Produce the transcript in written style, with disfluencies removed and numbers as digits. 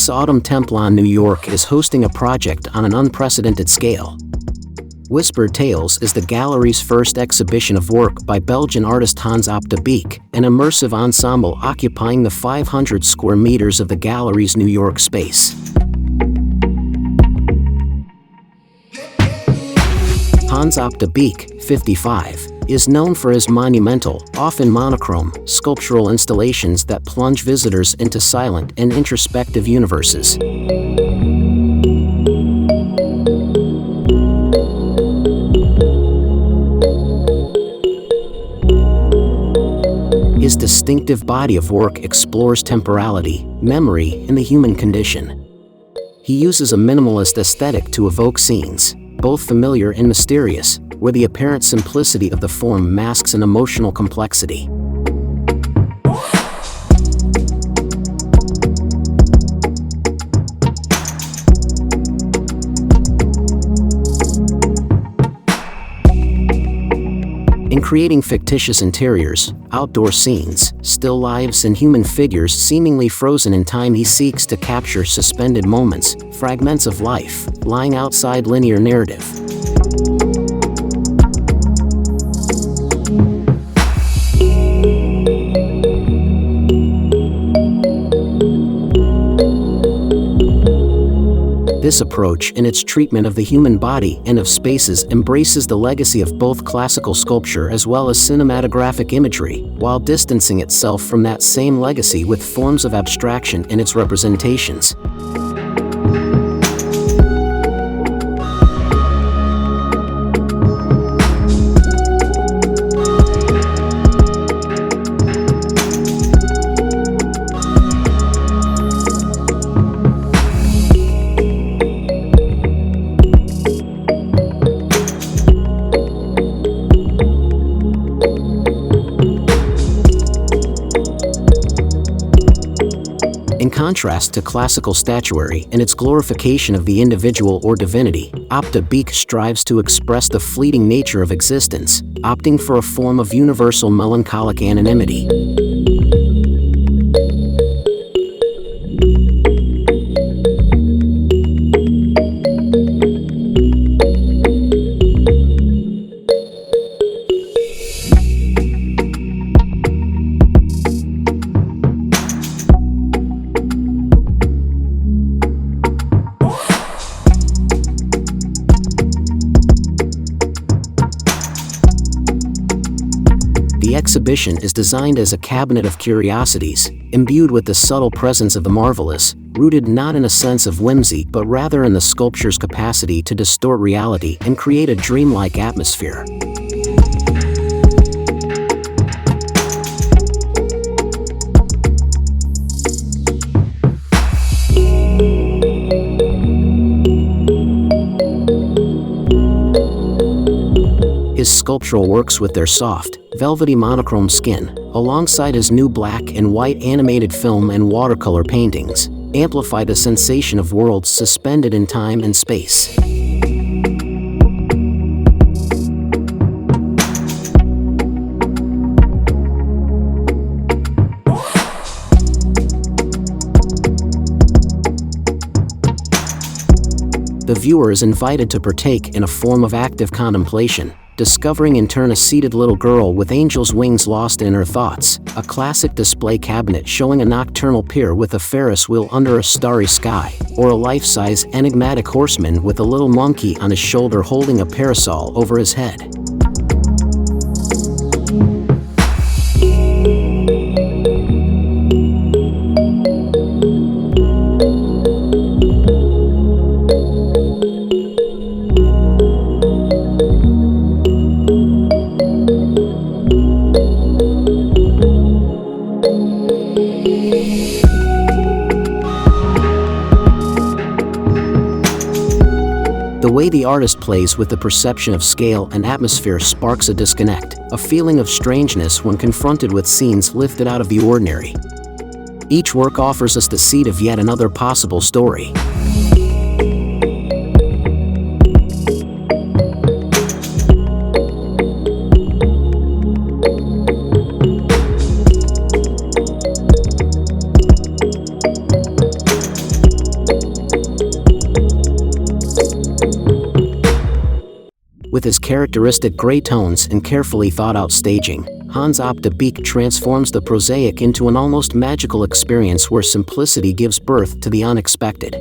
This autumn Templon New York is hosting a project on an unprecedented scale. Whispered Tales is the gallery's first exhibition of work by Belgian artist Hans Op de Beeck, an immersive ensemble occupying the 500 square meters of the gallery's New York space. Hans Op de Beeck, 55, is known for his monumental, often monochrome, sculptural installations that plunge visitors into silent and introspective universes. His distinctive body of work explores temporality, memory, and the human condition. He uses a minimalist aesthetic to evoke scenes, both familiar and mysterious, where the apparent simplicity of the form masks an emotional complexity. In creating fictitious interiors, outdoor scenes, still lives and human figures seemingly frozen in time, he seeks to capture suspended moments, fragments of life, lying outside linear narrative. This approach, in its treatment of the human body and of spaces, embraces the legacy of both classical sculpture as well as cinematographic imagery, while distancing itself from that same legacy with forms of abstraction in its representations. In contrast to classical statuary and its glorification of the individual or divinity, Op de Beeck strives to express the fleeting nature of existence, opting for a form of universal melancholic anonymity. The exhibition is designed as a cabinet of curiosities, imbued with the subtle presence of the marvelous, rooted not in a sense of whimsy but rather in the sculpture's capacity to distort reality and create a dreamlike atmosphere. His sculptural works with their soft, velvety monochrome skin, alongside his new black and white animated film and watercolor paintings, amplify the sensation of worlds suspended in time and space. The viewer is invited to partake in a form of active contemplation, discovering in turn a seated little girl with angel's wings lost in her thoughts, a classic display cabinet showing a nocturnal pier with a Ferris wheel under a starry sky, or a life-size enigmatic horseman with a little monkey on his shoulder holding a parasol over his head. The way the artist plays with the perception of scale and atmosphere sparks a disconnect, a feeling of strangeness when confronted with scenes lifted out of the ordinary. Each work offers us the seed of yet another possible story. With his characteristic gray tones and carefully thought-out staging, Hans Op de Beeck transforms the prosaic into an almost magical experience where simplicity gives birth to the unexpected.